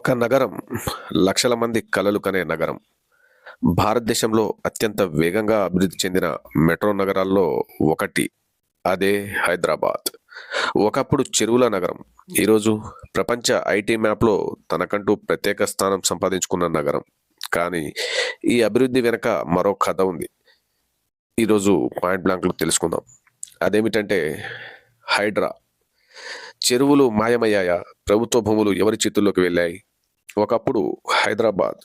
ఒక నగరం లక్షల మంది కలలు కనే నగరం. భారతదేశంలో అత్యంత వేగంగా అభివృద్ధి చెందిన మెట్రో నగరాల్లో ఒకటి. అదే హైదరాబాద్. ఒకప్పుడు చెరువుల నగరం. ఈరోజు ప్రపంచ ఐటీ మ్యాప్‌లో తనకంటూ ప్రత్యేక స్థానం సంపాదించుకున్న నగరం. కానీ ఈ అభివృద్ధి వెనక మరో కథ ఉంది. ఈరోజు పాయింట్ బ్లాంక్‌లో తెలుసుకుందాం. అదేమిటంటే హైడ్రా. చెరువులు మాయమయ్యాయా? ప్రభుత్వ భూములు ఎవరి చేతుల్లోకి వెళ్ళాయి? ఒకప్పుడు హైదరాబాద్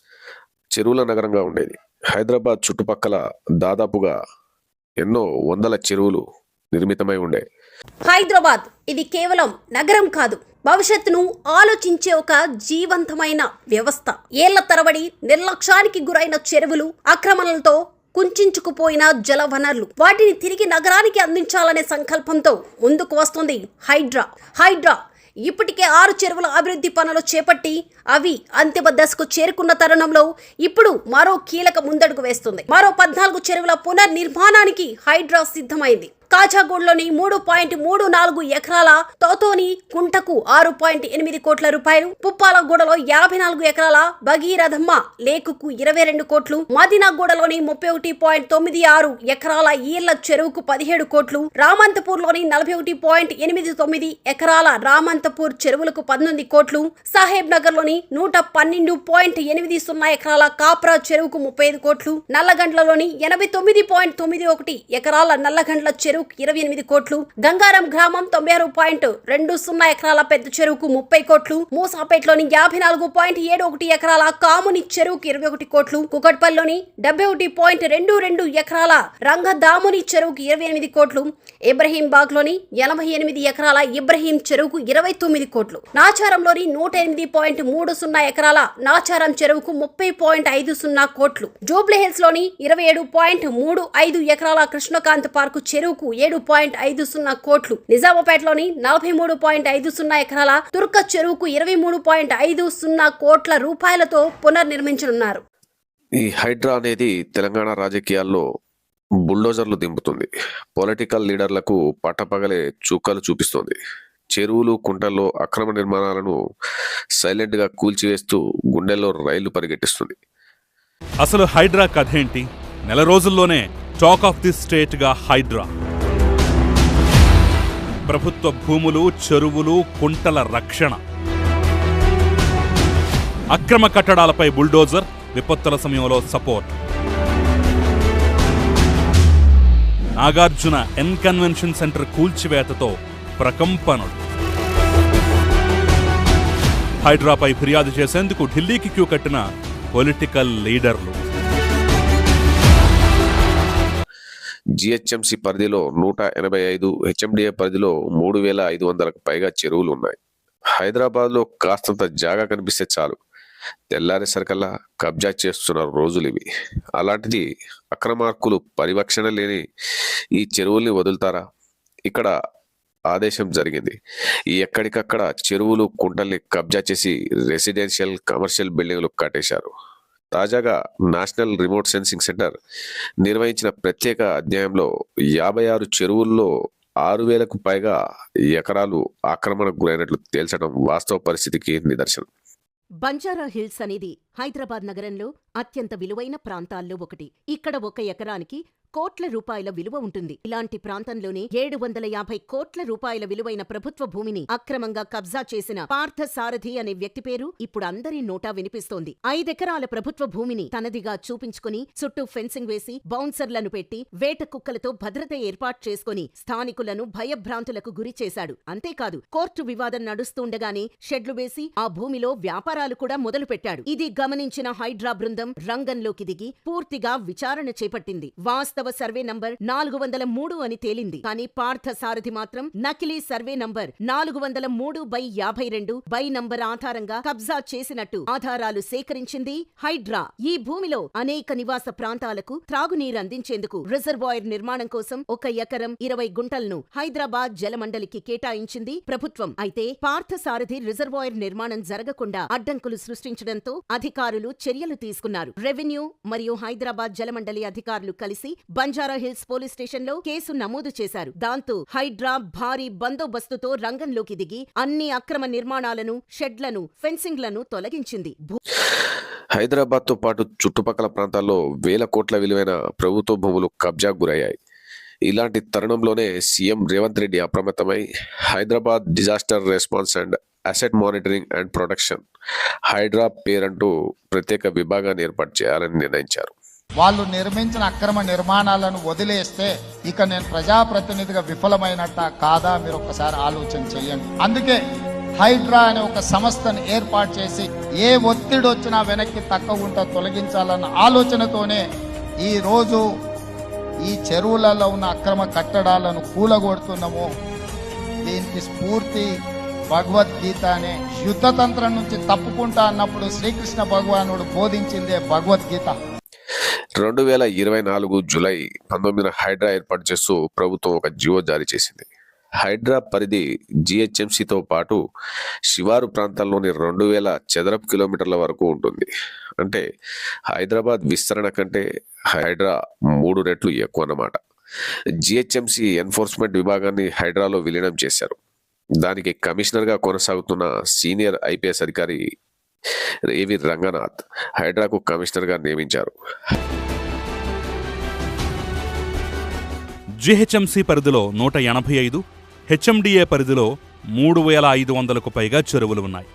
చెరువుల నగరంగా ఉండేది. హైదరాబాద్ చుట్టుపక్కల దాదాపుగా ఎన్నో వందల చెరువులు నిర్మితమై ఉండే. హైదరాబాద్ ఇది కేవలం నగరం కాదు, భవిష్యత్తును ఆలోచించే ఒక జీవంతమైన వ్యవస్థ. ఏళ్ల తరబడి నిర్లక్ష్యానికి గురైన చెరువులు, ఆక్రమణలతో కుంచుకుపోయిన జల వనరులు, వాటిని తిరిగి నగరానికి అందించాలనే సంకల్పంతో ముందుకు వస్తుంది హైడ్రా. ఇప్పటికే 6 చెరువుల అభివృద్ధి పనులు చేపట్టి అవి అంతిమ దశకు చేరుకున్న తరుణంలో ఇప్పుడు మరో కీలక ముందడుగు వేస్తుంది. మరో 14 చెరువుల పునర్నిర్మాణానికి హైడ్రా సిద్ధమైంది. కాచాగూడలోని 3.34 ఎకరాల తోతోని కుంటకు 6.8 కోట్ల రూపాయలు, పుప్పాలగూడలో 54 ఎకరాల భగీరథమ్మ లేకుకు 22 కోట్లు, మదినాగూడలోని 31.96 ఎకరాల ఈర్ల చెరువుకు 17 కోట్లు, రామంతపూర్లోని 41.89 ఎకరాల రామంతపూర్ చెరువులకు 19 కోట్లు, సాహెబ్ నగర్లోని 112.80 ఎకరాల కాప్రా చెరువుకు 35 కోట్లు, నల్లగండ్లలోని 89.91 ఎకరాల నల్లగండ్ల చెరువుకు 28 కోట్లు, గంగారం గ్రామం 96.20 ఎకరాల పెద్ద చెరువుకు 30 కోట్లు, మూసాపేటలోని 54.71 ఎకరాల కాముని చెరువుకు 21 కోట్లు, కుకట్పల్లిలోని 71.22 ఎకరాల రంగదాముని చెరువుకు 28 కోట్లు, ఇబ్రహీంబాగ్లోని 88 ఎకరాల ఇబ్రహీం చెరువుకు 29 కోట్లు, నాచారంలోని 108.30 ఎకరాల నాచారం చెరువుకు 30.50 కోట్లు, జూబ్లీహిల్స్ లోని 27.35 ఎకరాల కృష్ణకాంత్ పార్కు చెరువుకు 7.50 కోట్లు, నిజామాబాద్లోని 43.50 ఎకరాల తుర్క చెరువుకు 23.50 కోట్ల రూపాయలతో పునర్నిర్మించనున్నారు. ఈ హైడ్రా అనేది తెలంగాణ రాజకీయాల్లో బుల్డోజర్లు దింపుతుంది. పొలిటికల్ లీడర్లకు పట్టపగలే చుక్కలు చూపిస్తుంది. చెరువులు, కుంటల్లో అక్రమ నిర్మాణాలను సైలెంట్గా కూల్చివేస్తూ గుండెల్లో రైళ్లు పరిగెట్టిస్తుంది. అసలు హైడ్రా కథ ఏంటి? నెల రోజుల్లోనే టాక్ ఆఫ్ ది స్టేట్ గా హైడ్రా. ప్రభుత్వ భూములు, చెరువులు, కుంటల రక్షణ, అక్రమ కట్టడాలపై బుల్డోజర్, విపత్తుల సమయంలో సపోర్ట్. నాగార్జున కన్వెన్షన్ సెంటర్ కూల్చివేతతో ప్రకంపనలు. హైడ్రాపై ఫిర్యాదు చేసేందుకు ఢిల్లీకి క్యూ కట్టిన పొలిటికల్ లీడర్లు. జిహెచ్ఎంసీ పరిధిలో 185, హెచ్ఎండిఏ పరిధిలో 3,500కు పైగా చెరువులు ఉన్నాయి. హైదరాబాద్లో కాస్తంత జాగా కనిపిస్తే చాలు, తెల్లారేసరికల్లా కబ్జా చేస్తున్న రోజులు ఇవి. అలాంటిది అక్రమార్కులు పరిరక్షణ లేని ఈ చెరువుల్ని వదులుతారా? ఇక్కడ ఆదేశం జరిగింది. ఎక్కడికక్కడ చెరువులు, కుంటల్ని కబ్జా చేసి రెసిడెన్షియల్, కమర్షియల్ బిల్డింగ్లు కట్టేశారు. తాజాగా నేషనల్ రిమోట్ సెన్సింగ్ సెంటర్ నిర్వహించిన ప్రత్యేక అధ్యాయంలో 56 చెరువుల్లో 6,000కు పైగా ఎకరాలు ఆక్రమణకు గురైనట్లు తేల్చడం వాస్తవ పరిస్థితికి నిదర్శనం. బంజారా హిల్స్ అనేది హైదరాబాద్ నగరంలో అత్యంత విలువైన ప్రాంతాల్లో ఒకటి. ఇక్కడ 1 ఎకరానికి కోట్ల రూపాయల విలువ ఉంటుంది. ఇలాంటి ప్రాంతంలోనే 750 కోట్ల రూపాయల విలువైన ప్రభుత్వ భూమిని అక్రమంగా కబ్జా చేసిన పార్థసారథి అనే వ్యక్తి పేరు ఇప్పుడు అందరి నోటా వినిపిస్తోంది. 5 ఎకరాల ప్రభుత్వ భూమిని తనదిగా చూపించుకుని చుట్టూ ఫెన్సింగ్ వేసి, బౌన్సర్లను పెట్టి, వేట కుక్కలతో భద్రత ఏర్పాటు చేసుకుని స్థానికులను భయభ్రాంతులకు గురి చేశాడు. అంతేకాదు, కోర్టు వివాదం నడుస్తుండగానే షెడ్లు వేసి ఆ భూమిలో వ్యాపారాలు కూడా మొదలుపెట్టాడు. ఇది గమనించిన హైడ్రా బృందం రంగంలోకి దిగి పూర్తిగా విచారణ చేపట్టింది. వాస్తవ సర్వే నంబర్ 403 అని తేలింది. కానీ పార్థసారథి మాత్రం నకిలీ సర్వే నంబర్ 403/52 బై నంబర్ ఆధారంగా కబ్జా చేసినట్టు ఆధారాలు సేకరించింది హైడ్రా. ఈ భూమిలో అనేక నివాస ప్రాంతాలకు త్రాగునీరు అందించేందుకు రిజర్వాయర్ నిర్మాణం కోసం 1 ఎకరం 20 గుంటలను హైదరాబాద్ జలమండలికి కేటాయించింది ప్రభుత్వం. అయితే పార్థసారథి రిజర్వాయర్ నిర్మాణం జరగకుండా అడ్డంకులు సృష్టించడంతో అధికారులు చర్యలు తీసుకున్నారు. రెవెన్యూ మరియు హైదరాబాద్ జలమండలి అధికారులు కలిసి బంజారా హిల్స్ పోలీస్ స్టేషన్లో కేసు నమోదు చేశారు. దాంతో హైడ్రా భారీ బందోబస్తుతో రంగంలోకి దిగి అన్ని అక్రమ నిర్మాణాలను, షెడ్లను, ఫెన్సింగ్లను తొలగించింది. హైదరాబాద్తో పాటు చుట్టుపక్కల ప్రాంతాల్లో వేల కోట్ల విలువైన ప్రభుత్వ భూములు కబ్జాకు గురయ్యాయి. ఇలాంటి తరుణంలోనే సీఎం రేవంత్ రెడ్డి అప్రమత్తమై Hyderabad disaster response and asset monitoring and protection HYDRAA పేరంటూ ప్రత్యేక విభాగాన్ని ఏర్పాటు చేయాలని నిర్ణయించారు. వాళ్ళు నిర్మించిన అక్రమ నిర్మాణాలను వదిలేస్తే ఇక నేను ప్రజాప్రతినిధిగా విఫలమైనట్ట కాదా మీరు ఒక్కసారి ఆలోచన చేయండి. అందుకే హైడ్రా అనే ఒక సంస్థను ఏర్పాటు చేసి ఏ ఒత్తిడి వచ్చినా వెనక్కి తక్కకుండా తొలగించాలన్న ఆలోచనతోనే ఈ రోజు ఈ చెరువులలో ఉన్న అక్రమ కట్టడాలను కూలగొడుతున్నాము. దీనికి స్ఫూర్తి భగవద్గీత అనే యుద్ధతంత్రం నుంచి తప్పుకుంటా అన్నప్పుడు శ్రీకృష్ణ భగవానుడు బోధించిందే భగవద్గీత. 2024 జూలై 19న హైడ్రా ఏర్పాటు చేస్తూ ప్రభుత్వం ఒక జీవో జారీ చేసింది. హైడ్రా పరిధి జిహెచ్ఎంసీతో పాటు శివారు ప్రాంతాల్లోని 2000 చదరపు కిలోమీటర్ల వరకు ఉంటుంది. అంటే హైదరాబాద్ విస్తరణ కంటే హైడ్రా 3 రెట్లు ఎక్కువ అన్నమాట. జిహెచ్ఎంసీ ఎన్ఫోర్స్మెంట్ విభాగాన్ని హైడ్రాలో విలీనం చేశారు. దానికి కమిషనర్గా కొనసాగుతున్న సీనియర్ ఐపీఎస్ అధికారి ఏవి రంగనాథ్ హైడ్రాకు కమిషనర్గా నియమించారు. జిహెచ్ఎంసీ పరిధిలో 185, హెచ్ఎండిఏ పరిధిలో 3500కు పైగా చెరువులు ఉన్నాయి.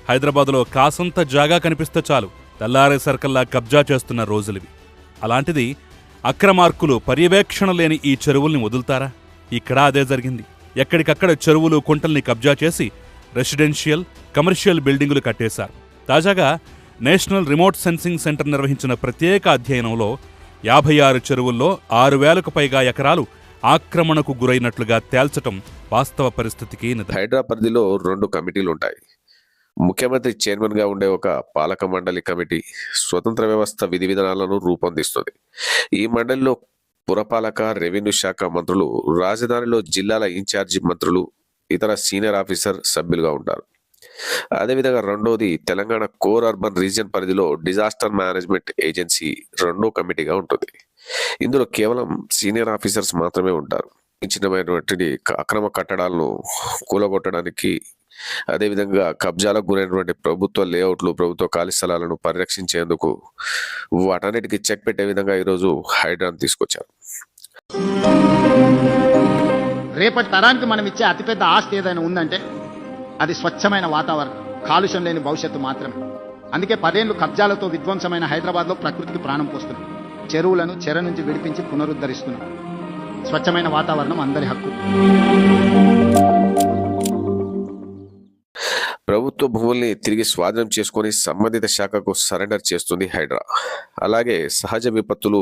హైదరాబాద్లో కాసంత జాగా కనిపిస్తే చాలు తెల్లారే సర్కల్లా కబ్జా చేస్తున్న రోజులివి. అలాంటిది అక్రమార్కులు పర్యవేక్షణ లేని ఈ చెరువుల్ని వదులుతారా? ఇక్కడ అదే జరిగింది. ఎక్కడికక్కడ చెరువులు, కుంటల్ని కబ్జా చేసి రెసిడెన్షియల్, కమర్షియల్ బిల్డింగులు కట్టేశారు. తాజాగా నేషనల్ రిమోట్ సెన్సింగ్ సెంటర్ నిర్వహించిన ప్రత్యేక అధ్యయనంలో 56 చెరువుల్లో 6000కు పైగా ఎకరాలు ఆక్రమణకు గురైనట్లుగా తేల్చటం వాస్తవ పరిస్థితికి హైడ్రా పరిధిలో 2 కమిటీలు ఉంటాయి. ముఖ్యమంత్రి చైర్మన్ గా ఉండే ఒక పాలక మండలి కమిటీ స్వతంత్ర వ్యవస్థ విధి విధానాలను రూపొందిస్తుంది. ఈ మండలిలో పురపాలక, రెవెన్యూ శాఖ మంత్రులు, రాజధానిలో జిల్లాల ఇన్ఛార్జి మంత్రులు, ఇతర సీనియర్ ఆఫీసర్ సభ్యులుగా ఉంటారు. అదేవిధంగా రెండోది తెలంగాణ కోర్ అర్బన్ రీజియన్ పరిధిలో డిజాస్టర్ మేనేజ్మెంట్ ఏజెన్సీ 2వ కమిటీగా ఉంటుంది. ఇందులో కేవలం సీనియర్ ఆఫీసర్స్ మాత్రమే ఉంటారు. చిన్నమైనటువంటి అక్రమ కట్టడాలను కూలగొట్టడానికి, అదేవిధంగా కబ్జాలకు గురైనటువంటి ప్రభుత్వ లేఅవుట్లు, ప్రభుత్వ ఖాళీ స్థలాలను పరిరక్షించేందుకు వాటన్నిటికీ చెక్ పెట్టే విధంగా ఈరోజు హైడ్రాను తీసుకొచ్చారు. రేపటి తరానికి మనం ఇచ్చే అతిపెద్ద ఆస్తి ఏదైనా ఉందంటే అది స్వచ్ఛమైన వాతావరణం, కాలుష్యం లేని భవిష్యత్తు మాత్రమే. అందుకే 10 ఏళ్లు కబ్జాలతో విధ్వంసమైన హైదరాబాద్లో ప్రకృతికి ప్రాణం పోస్తున్నాం. చెరువులను చెర నుంచి విడిపించి పునరుద్ధరిస్తున్నాం. స్వచ్ఛమైన వాతావరణం అందరి హక్కు. ప్రభుత్వ భూముల్ని తిరిగి స్వాధీనం చేసుకొని సంబంధిత శాఖకు సరెండర్ చేస్తుంది హైడ్రా. అలాగే సహజ విపత్తులు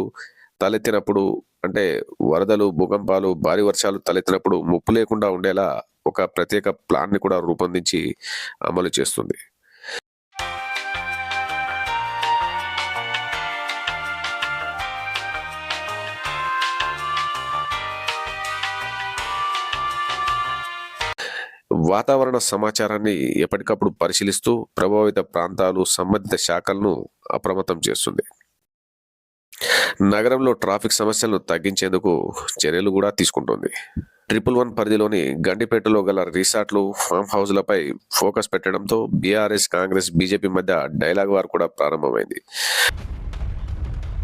తలెత్తినప్పుడు, అంటే వరదలు, భూకంపాలు, భారీ వర్షాలు తలెత్తినప్పుడు ముప్పు లేకుండా ఉండేలా ఒక ప్రత్యేక ప్లాన్ని కూడా రూపొందించి అమలు చేస్తుంది. వాతావరణ సమాచారాన్ని ఎప్పటికప్పుడు పరిశీలిస్తూ ప్రభావిత ప్రాంతాలు, సంబంధిత శాఖలను అప్రమత్తం చేస్తుంది. నగరంలో ట్రాఫిక్ సమస్యలను తగ్గించేందుకు చర్యలు కూడా తీసుకుంటుంది. 111 పరిధిలోని గండిపేటలో గల రిసార్ట్లు, ఫామ్ హౌస్లపై ఫోకస్ పెట్టడంతో బీఆర్ఎస్, కాంగ్రెస్, బీజేపీ మధ్య డైలాగ్ వార్ కూడా ప్రారంభమైంది.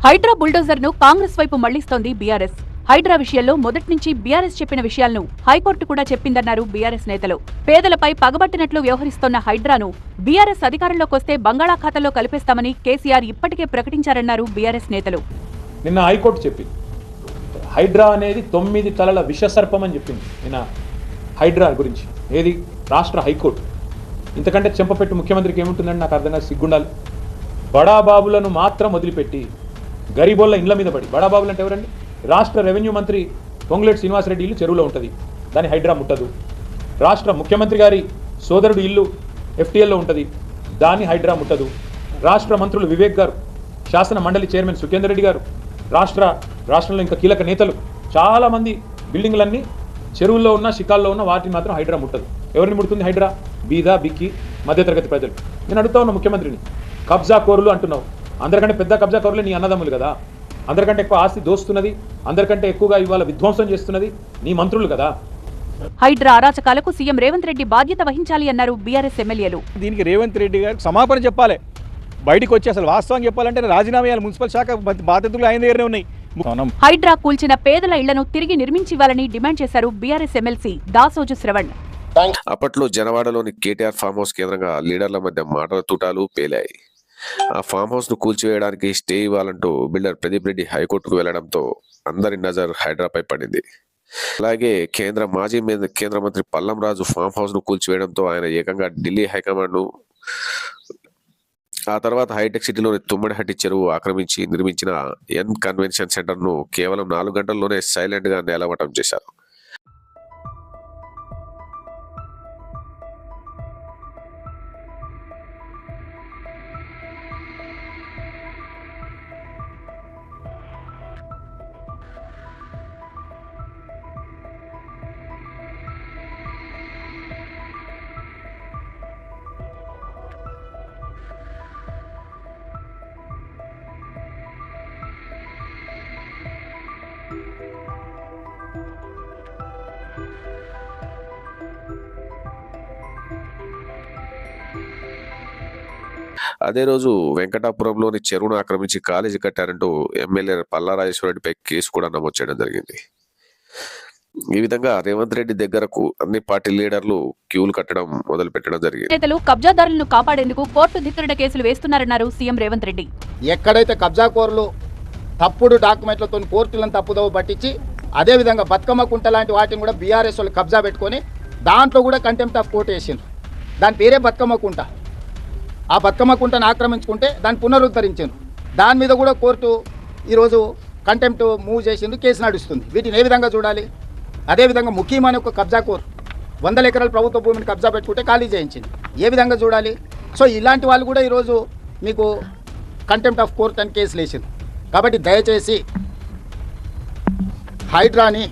హైడ్రా బుల్డోజర్ ను కాంగ్రెస్ వైపు మళ్లిస్తోంది బీఆర్ఎస్. హైడ్రా విషయంలో మొదటి నుంచి బీఆర్ఎస్ చెప్పిన విషయాలను హైకోర్టు కూడా చెప్పిందన్నారు బీఆర్ఎస్ నేతలు. పేదలపై పగబట్టినట్లు వ్యవహరిస్తోన్న హైడ్రాను బీఆర్ఎస్ అధికారంలోకొస్తే బంగాళాఖాతంలో కలిపేస్తామని కేసీఆర్ ఇప్పటికే ప్రకటించారన్నారు బీఆర్ఎస్ నేతలు. నిన్న హైకోర్టు చెప్పింది హైడ్రా అనేది 9 తలల విషసర్పం అని చెప్పింది. నిన్న హైడ్రా గురించి ఏది రాష్ట్ర హైకోర్టు. ఇంతకంటే చెంపపెట్టు ముఖ్యమంత్రికి ఏముంటుందని నాకు అర్థంగా సిగ్గుండాలి. బడాబాబులను మాత్రం వదిలిపెట్టి గరీబోళ్ళ ఇండ్ల మీద పడి, బడాబాబులు అంటే ఎవరండి? రాష్ట్ర రెవెన్యూ మంత్రి పొంగులేటి శ్రీనివాసరెడ్డి ఇల్లు చెరువులో ఉంటుంది, దాని హైడ్రా ముట్టదు. రాష్ట్ర ముఖ్యమంత్రి గారి సోదరుడు ఇల్లు ఎఫ్టీఎల్లో ఉంటుంది, దాన్ని హైడ్రా ముట్టదు. రాష్ట్ర మంత్రులు వివేక్ గారు, శాసన మండలి చైర్మన్ సుఖేందర్ రెడ్డి గారు, రాష్ట్రంలో ఇంకా కీలక నేతలు చాలామంది బిల్డింగ్లన్నీ చెరువుల్లో ఉన్న, శిఖాల్లో ఉన్న వాటిని మాత్రం హైడ్రా ముట్టదు. ఎవరిని ముడుతుంది హైడ్రా? బీదా, బిక్కి, మధ్యతరగతి ప్రజలు. నేను అడుగుతా ఉన్న ముఖ్యమంత్రిని, కబ్జా కోరులు అంటున్నావు, అందరికంటే పెద్ద కబ్జా కోరులే నీ అన్నదమ్ములు కదా. అందరికంటే ఎక్కువ ఆస్తి దోస్తున్నది, అందరికంటే ఎక్కువగా ఇవాళ విధ్వంసం చేస్తున్నది నీ మంత్రులు కదా. హైడ్రా అరాచకాలకు సీఎం రేవంత్ రెడ్డి బాధ్యత వహించాలి అన్నారు బీఆర్ఎస్ ఎమ్మెల్యేలు. దీనికి రేవంత్ రెడ్డి గారు క్షమాపణ చెప్పాలి. బయటకు వచ్చి అసలు వాస్తవం చెప్పాలంటే రాజీనామా చేయాలి. మున్సిపల్ శాఖ బాధ్యతలు ఆయన దగ్గరనే ఉన్నాయి. హైడ్రా కూల్చిన పేదల ఇళ్లను తిరిగి నిర్మించివ్వాలని డిమాండ్ చేశారు బీఆర్ఎస్ ఎమ్మెల్సీ దాసోజు శ్రవణ్. అప్పట్లో జనవాడలోని కేటీఆర్ ఫామ్ హౌస్ కేంద్రంగా లీడర్ల మధ్య మాటల తూటాలు పేలాయి. ఆ ఫామ్ హౌస్ ను కూల్చివేయడానికి స్టే ఇవ్వాలంటూ బిల్డర్ ప్రదీప్ రెడ్డి హైకోర్టుకు వెళ్లడంతో అందరి నజర్ హైడ్రాపై పడింది. అలాగే మాజీ కేంద్ర మంత్రి పల్లం రాజు ఫామ్ హౌస్ ను కూల్చివేయడంతో ఆయన ఏకంగా ఢిల్లీ హైకమాండ్ ను, ఆ తర్వాత హైటెక్ సిటీలోని తుమ్మడిహట్టి చెరువు ఆక్రమించి నిర్మించిన ఎన్ కన్వెన్షన్ సెంటర్ ను కేవలం 4 గంటల్లోనే సైలెంట్ గా నేలమట్టం చేశారు. అదే రోజు వెంకటాపురంలోని చెరువును ఆక్రమించి కాలేజీ కట్టారంటూ ఎమ్మెల్యే పల్లా రాజేశ్వరరెడ్డిపై కేసు కూడా నమోదు చేయడం జరిగింది. ఈ విధంగా రేవంత్ రెడ్డి దగ్గరకు అన్ని పార్టీ లీడర్లు క్యూలు కట్టడం మొదలు పెట్టడం జరిగింది. నేతలు కబ్జాదారులను కాపాడేందుకు కోర్టు ధిక్కరణ కేసులు వేస్తున్నారన్నారు సీఎం రేవంత్ రెడ్డి. ఎక్కడైతే కబ్జాకోరులు తప్పుడు డాక్యుమెంట్లతో కోర్టులను తప్పుదోవ పట్టించి అదేవిధంగా బతుకమ్మ కుంట లాంటి వాటిని కూడా బీఆర్ఎస్ వాళ్ళు కబ్జా పెట్టుకొని దాంట్లో కూడా కంటెంప్ట్ ఆఫ్ కోర్టు వేసిండ్రు. దాని పేరే బతుకమ్మ కుంట. ఆ బతుకమ్మ కుంటను ఆక్రమించుకుంటే దాన్ని పునరుద్ధరించారు. దాని మీద కూడా కోర్టు ఈరోజు కంటెంప్ట్ మూవ్ చేసింది, కేసు నడుస్తుంది. వీటిని ఏ విధంగా చూడాలి? అదేవిధంగా ముఖ్యమైన ఒక కబ్జా కోర్ 100 ఎకరాల ప్రభుత్వ భూమిని కబ్జా పెట్టుకుంటే ఖాళీ చేయించింది. ఏ విధంగా చూడాలి? సో ఇలాంటి వాళ్ళు కూడా ఈరోజు మీకు కంటెంప్ట్ ఆఫ్ కోర్ట్ అని కేసులు వేసింది. కాబట్టి దయచేసి హైడ్రాని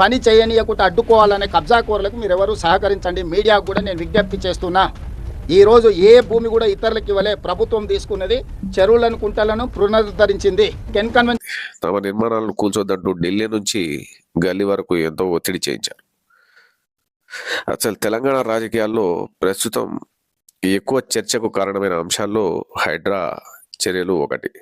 పని చేయనీయకుండా అడ్డుకోవాలనే కబ్జా కోర్లకు మీరు ఎవరు సహకరించండి. మీడియాకు కూడా నేను విజ్ఞప్తి చేస్తున్నా. ఈరోజు ఏ భూమి కూడా ఇతరులకు ఇవ్వలే. ప్రభుత్వం తీసుకున్నది చెరువులను కుంటలను పునరుద్ధరించింది. తమ నిర్మాణాలను కూల్చొద్దంటూ ఢిల్లీ నుంచి గల్లీ వరకు ఎంతో ఒత్తిడి చేయించారు. అసలు తెలంగాణ రాజకీయాల్లో ప్రస్తుతం ఎక్కువ చర్చకు కారణమైన అంశాల్లో హైడ్రా చర్యలు ఒకటి.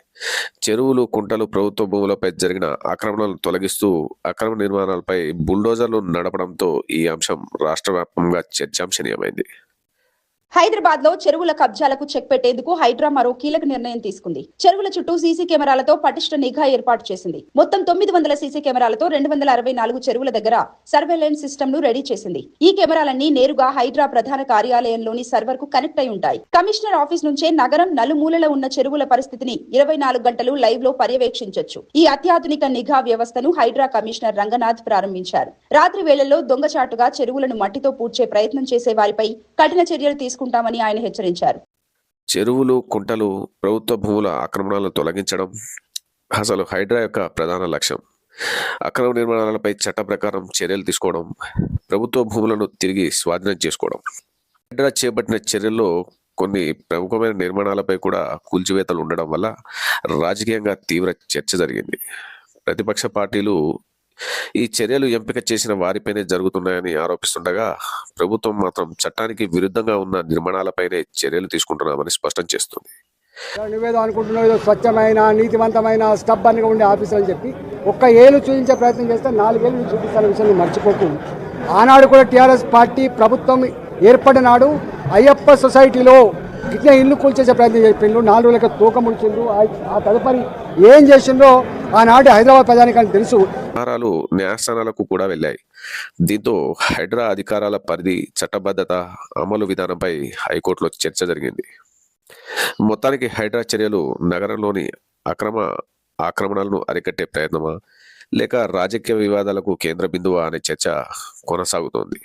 చెరువులు, కుంటలు, ప్రభుత్వ భూములపై జరిగిన ఆక్రమణలను తొలగిస్తూ అక్రమ నిర్మాణాలపై బుల్డోజర్లు నడపడంతో ఈ అంశం రాష్ట్ర వ్యాప్తంగా చర్చాంశనీయమైంది. హైదరాబాద్ లో చెరువుల కబ్జాలకు చెక్ పెట్టేందుకు హైడ్రా మరో కీలక నిర్ణయం తీసుకుంది. చెరువుల చుట్టూ సీసీ కెమెరాలతో పటిష్ట నిఘా ఏర్పాటు చేసింది. మొత్తం 900 సీసీ కెమెరాలతో 264 చెరువుల దగ్గర సర్వేలెన్స్ సిస్టమ్ ను రెడీ చేసింది. ఈ కెమెరాలన్నీ నేరుగా హైడ్రా ప్రధాన కార్యాలయంలోని సర్వర్ కు కనెక్ట్ అయి ఉంటాయి. కమిషనర్ ఆఫీస్ నుంచే నగరం నలుమూలలో ఉన్న చెరువుల పరిస్థితిని 24 గంటలు లైవ్ లో పర్యవేక్షించొచ్చు. ఈ అత్యాధునిక నిఘా వ్యవస్థను హైడ్రా కమిషనర్ రంగనాథ్ ప్రారంభించారు. రాత్రి వేళల్లో దొంగచాటుగా చెరువులను మట్టితో పూడ్చే ప్రయత్నం చేసే వారిపై కఠిన చర్యలు తీసుకుంటామని ఆయన హెచ్చరించారు. చెరువులు, కుంటలు, ప్రభుత్వ భూముల ఆక్రమణలను తొలగించడం అసలు హైడ్రా యొక్క ప్రధాన లక్ష్యం. అక్రమ నిర్మాణాలపై చట్ట ప్రకారం చర్యలు తీసుకోవడం, ప్రభుత్వ భూములను తిరిగి స్వాధీనం చేసుకోవడం. హైడ్రా చేపట్టిన చర్యల్లో కొన్ని ప్రముఖమైన నిర్మాణాలపై కూడా కూల్చివేతలు ఉండడం వల్ల రాజకీయంగా తీవ్ర చర్చ జరిగింది. ప్రతిపక్ష పార్టీలు ఈ చర్యలు ఎంపిక చేసిన వారిపైనే జరుగుతున్నాయని ఆరోపిస్తుండగా ప్రభుత్వం మాత్రం చట్టానికి విరుద్ధంగా ఉన్న నిర్మాణాలపైనే చర్యలు తీసుకుంటున్నామని స్పష్టం చేస్తుంది. నువ్వేదో అనుకుంటున్నావు స్వచ్ఛమైన నీతివంతమైన స్టబ్బన్గా ఉండే ఆఫీసర్ అని చెప్పి ఒక్క ఏళ్ళు చూపించే ప్రయత్నం చేస్తే 4 ఏళ్ళు చూపిస్తున్న విషయాన్ని మర్చిపోకు. ఆనాడు కూడా టీఆర్ఎస్ పార్టీ ప్రభుత్వం ఏర్పడిన నాడు అయ్యప్ప సొసైటీలో ఇట్లా ఇల్లు కూల్చేసే ప్రయత్నం చెప్పిండ్రు. 4 రోజులకి తూకం ముడిచిండ్రు. ఆ తదుపరి ఏం చేసిండ్రో ఆనాడు హైదరాబాద్ ప్రజానికానికి తెలుసు. న్యాయస్థానాలకు కూడా వెళ్ళాయి. దీంతో హైడ్రా అధికారాల పరిధి, చట్టబద్ధత, అమలు విధానంపై హైకోర్టులో చర్చ జరిగింది. మొత్తానికి హైడ్రా చర్యలు నగరంలోని ఆక్రమణలను అరికట్టే ప్రయత్నమా లేక రాజకీయ వివాదాలకు కేంద్ర బిందువా అనే చర్చ కొనసాగుతోంది.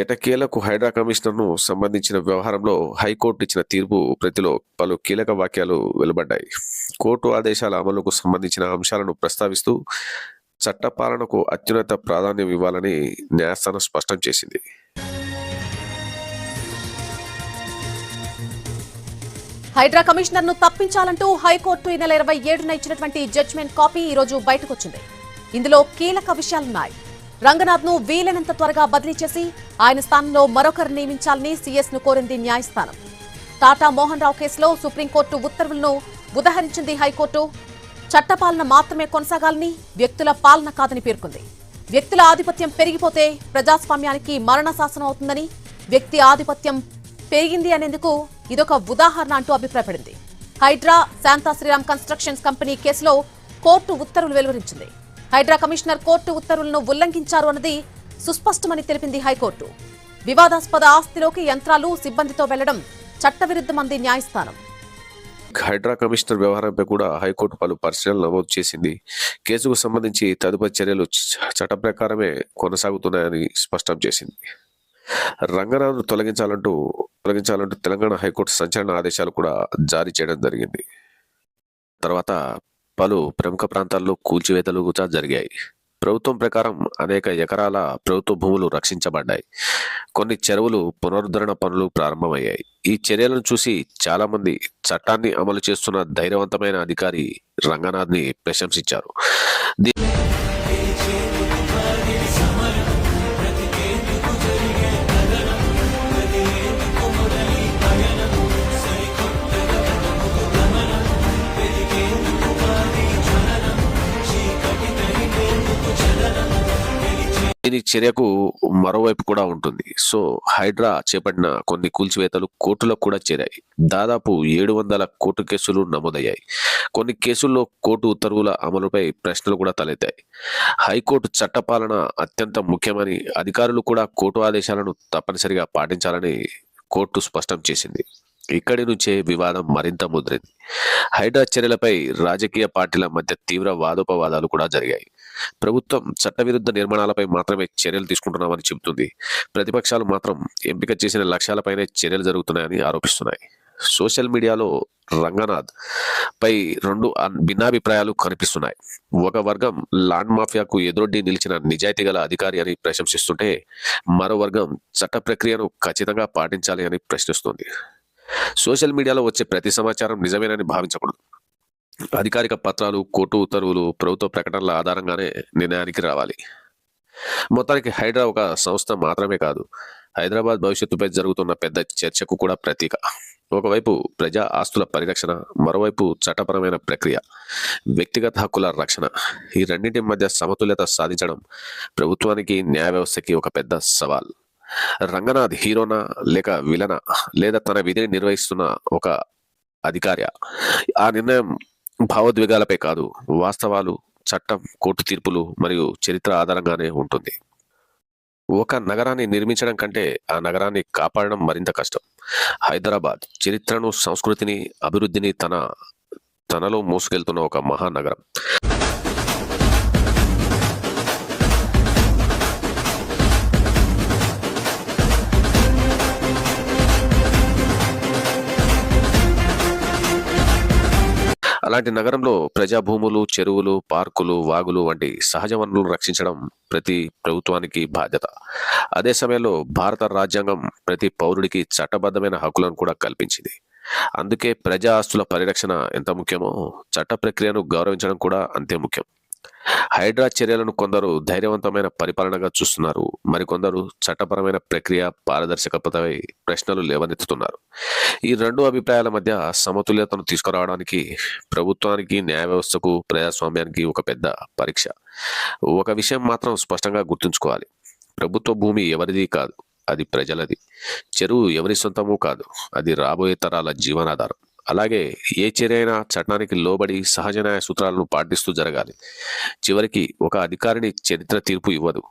ఎటకేలకు హైడ్రా కమిషనర్ను సంబంధించిన వ్యవహారంలో హైకోర్టు ఇచ్చిన తీర్పు ప్రతిలో పలు కీలక వాక్యాలు వెలువడ్డాయి. కోర్టు ఆదేశాల అమలుకు సంబంధించిన అంశాలను ప్రస్తావిస్తూ చట్టపాలనకు అత్యున్నత ప్రాధాన్యం ఇవ్వాలని న్యాయస్థానం స్పష్టం చేసింది. హైడ్రా కమిషనర్ ను తప్పించాలంటూ హైకోర్టు ఈ నెల 27న ఇచ్చినటువంటి జడ్జిమెంట్ కాపీ ఈ రోజు బయటకొచ్చింది. ఇందులో కీలక విషయాలున్నాయి. రంగనాథ్ ను వీలైనంత త్వరగా బదిలీ చేసి ఆయన స్థానంలో మరొకరు నియమించాలని సీఎస్ ను కోరింది న్యాయస్థానం. టాటా మోహన్ రావు కేసులో సుప్రీంకోర్టు ఉత్తర్వులను ఉదహరించింది హైకోర్టు. చట్టపాలన మాత్రమే కొనసాగాలని, వ్యక్తుల పాలన కాదని పేర్కొంది. వ్యక్తుల ఆధిపత్యం పెరిగిపోతే ప్రజాస్వామ్యానికి మరణ శాసనం అవుతుందని, వ్యక్తి ఆధిపత్యం పెరిగింది అనేందుకు ఇదొక ఉదాహరణ అంటూ అభిప్రాయపడింది. హైడ్రా, శాంతా శ్రీరామ్ కన్స్ట్రక్షన్స్ కంపెనీ కేసులో కోర్టు ఉత్తర్వులు వెలువరించింది. హైడ్రా కమిషనర్ కోర్టు ఉత్తర్వులను ఉల్లంఘించారు అన్నది సుస్పష్టమని తెలిపింది హైకోర్టు. వివాదాస్పద ఆస్తిలోకి యంత్రాలు, సిబ్బందితో వెళ్లడం చట్టవిరుద్ధమంది న్యాయస్థానం. హైడ్రా కమిషనర్ వ్యవహారంపై కూడా హైకోర్టు పలు పరిశీలనలు నమోదు చేసింది. కేసుకు సంబంధించి తదుపరి చర్యలు చట్ట ప్రకారమే కొనసాగుతున్నాయని స్పష్టం చేసింది. రంగనాథ్ను తొలగించాలంటూ తెలంగాణ హైకోర్టు సంచలన ఆదేశాలు కూడా జారీ చేయడం జరిగింది. తర్వాత పలు ప్రముఖ ప్రాంతాల్లో కూల్చివేతలు కూడా జరిగాయి. ప్రభుత్వం ప్రకారం అనేక ఎకరాల ప్రభుత్వ భూములు రక్షించబడ్డాయి. కొన్ని చెరువులు పునరుద్ధరణ పనులు ప్రారంభమయ్యాయి. ఈ చర్యలను చూసి చాలా మంది చట్టాన్ని అమలు చేస్తున్న ధైర్యవంతమైన అధికారి రంగనాథ్ని ప్రశంసించారు. దీని చర్యకు మరోవైపు కూడా ఉంటుంది. సో హైడ్రా చేపట్టిన కొన్ని కూల్చివేతలు కోర్టులకు కూడా చేరాయి. దాదాపు 700 కోర్టు కేసులు నమోదయ్యాయి. కొన్ని కేసుల్లో కోర్టు ఉత్తర్వుల అమలుపై ప్రశ్నలు కూడా తలెత్తాయి. హైకోర్టు చట్టపాలన అత్యంత ముఖ్యమని, అధికారులు కూడా కోర్టు ఆదేశాలను తప్పనిసరిగా పాటించాలని కోర్టు స్పష్టం చేసింది. ఇక్కడి నుంచే వివాదం మరింత ముదిరింది. హైడ్రా చర్యలపై రాజకీయ పార్టీల మధ్య తీవ్ర వాదోపవాదాలు కూడా జరిగాయి. ప్రభుత్వం చట్టవిరుద్ధ నిర్మాణాలపై మాత్రమే చర్యలు తీసుకుంటున్నామని చెబుతుంది. ప్రతిపక్షాలు మాత్రం ఎంపిక చేసిన లక్ష్యాలపైనే చర్యలు జరుగుతున్నాయని ఆరోపిస్తున్నాయి. సోషల్ మీడియాలో రంగనాథ్ పై రెండు భిన్నాభిప్రాయాలు కనిపిస్తున్నాయి. ఒక వర్గం ల్యాండ్ మాఫియాకు ఎదురొడ్డి నిలిచిన నిజాయితీ గల అధికారి అని ప్రశంసిస్తుంటే, మరో వర్గం చట్ట ప్రక్రియను ఖచ్చితంగా పాటించాలి అని ప్రశ్నిస్తుంది. సోషల్ మీడియాలో వచ్చే ప్రతి సమాచారం నిజమేనని భావించకూడదు. అధికారిక పత్రాలు, కోర్టు ఉత్తర్వులు, ప్రభుత్వ ప్రకటనల ఆధారంగానే నిర్ణయానికి రావాలి. మొత్తానికి హైడ్రా ఒక సంస్థ మాత్రమే కాదు, హైదరాబాద్ భవిష్యత్తుపై జరుగుతున్న పెద్ద చర్చకు కూడా ప్రతీక. ఒకవైపు ప్రజా ఆస్తుల పరిరక్షణ, మరోవైపు చట్టపరమైన ప్రక్రియ, వ్యక్తిగత హక్కుల రక్షణ. ఈ రెండింటి మధ్య సమతుల్యత సాధించడం ప్రభుత్వానికి, న్యాయ వ్యవస్థకి ఒక పెద్ద సవాల్. రంగనాథ్ హీరోనా లేక విలనా, లేదా తన విధిని నిర్వహిస్తున్న ఒక అధికారి? ఆ నిర్ణయం భావోద్వేగాలపై కాదు, వాస్తవాలు, చట్టం, కోర్టు తీర్పులు మరియు చరిత్ర ఆధారంగానే ఉంటుంది. ఒక నగరాన్ని నిర్మించడం కంటే ఆ నగరాన్ని కాపాడడం మరింత కష్టం. హైదరాబాద్ చరిత్రను, సంస్కృతిని, అభివృద్ధిని తనలో మోసుకెళ్తున్న ఒక మహానగరం. అలాంటి నగరంలో ప్రజాభూములు, చెరువులు, పార్కులు, వాగులు వంటి సహజ వనరులను రక్షించడం ప్రతి ప్రభుత్వానికి బాధ్యత. అదే సమయంలో భారత రాజ్యాంగం ప్రతి పౌరుడికి చట్టబద్ధమైన హక్కులను కూడా కల్పించింది. అందుకే ప్రజా ఆస్తుల పరిరక్షణ ఎంత ముఖ్యమో, చట్ట ప్రక్రియను గౌరవించడం కూడా అంతే ముఖ్యం. హైడ్రా చర్యలను కొందరు ధైర్యవంతమైన పరిపాలనగా చూస్తున్నారు, మరికొందరు చట్టపరమైన ప్రక్రియ, పారదర్శకతపై ప్రశ్నలు లేవనెత్తుతున్నారు. ఈ రెండు అభిప్రాయాల మధ్య సమతుల్యతను తీసుకురావడానికి ప్రభుత్వానికి, న్యాయ వ్యవస్థకు, ప్రజాస్వామ్యానికి ఒక పెద్ద పరీక్ష. ఒక విషయం మాత్రం స్పష్టంగా గుర్తుంచుకోవాలి: ప్రభుత్వ భూమి ఎవరిది కాదు, అది ప్రజలది. చెరువు ఎవరి సొంతమూ కాదు, అది రాబోయే తరాల జీవనాధారం. అలాగే ఏ చర్య అయినా చట్టానికి లోబడి సహజ న్యాయ సూత్రాలను పాటిస్తూ జరగాలి. చివరికి ఒక అధికారిని చరిత్ర తీర్పు ఇవ్వదు,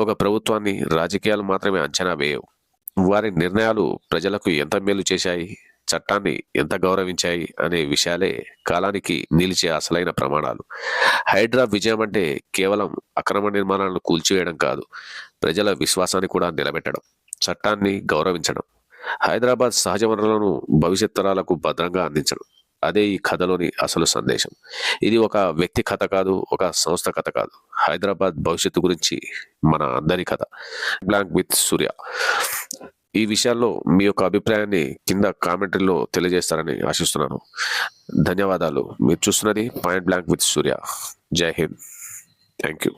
ఒక ప్రభుత్వాన్ని రాజకీయాలు మాత్రమే అంచనా వేయవు. వారి నిర్ణయాలు ప్రజలకు ఎంత మేలు చేశాయి, చట్టాన్ని ఎంత గౌరవించాయి అనే విషయాలే కాలానికి నిలిచే అసలైన ప్రమాణాలు. హైడ్రా విజయం అంటే కేవలం అక్రమ నిర్మాణాలను కూల్చివేయడం కాదు, ప్రజల విశ్వాసాన్ని కూడా నిలబెట్టడం, చట్టాన్ని గౌరవించడం, హైదరాబాద్ సహజ వనరులను భవిష్యత్ తరాలకు భద్రంగా అందించడం. అదే ఈ కథలోని అసలు సందేశం. ఇది ఒక వ్యక్తి కథ కాదు, ఒక సంస్థ కథ కాదు. హైదరాబాద్ భవిష్యత్తు గురించి మన అందరి కథ. బ్లాంక్ విత్ సూర్య. ఈ విషయాల్లో మీ యొక్క అభిప్రాయాన్ని కింద కామెంటరీలో తెలియజేస్తారని ఆశిస్తున్నాను. ధన్యవాదాలు. మీరు చూస్తున్నది పాయింట్ బ్లాంక్ విత్ సూర్య. జై హింద్. Thank you.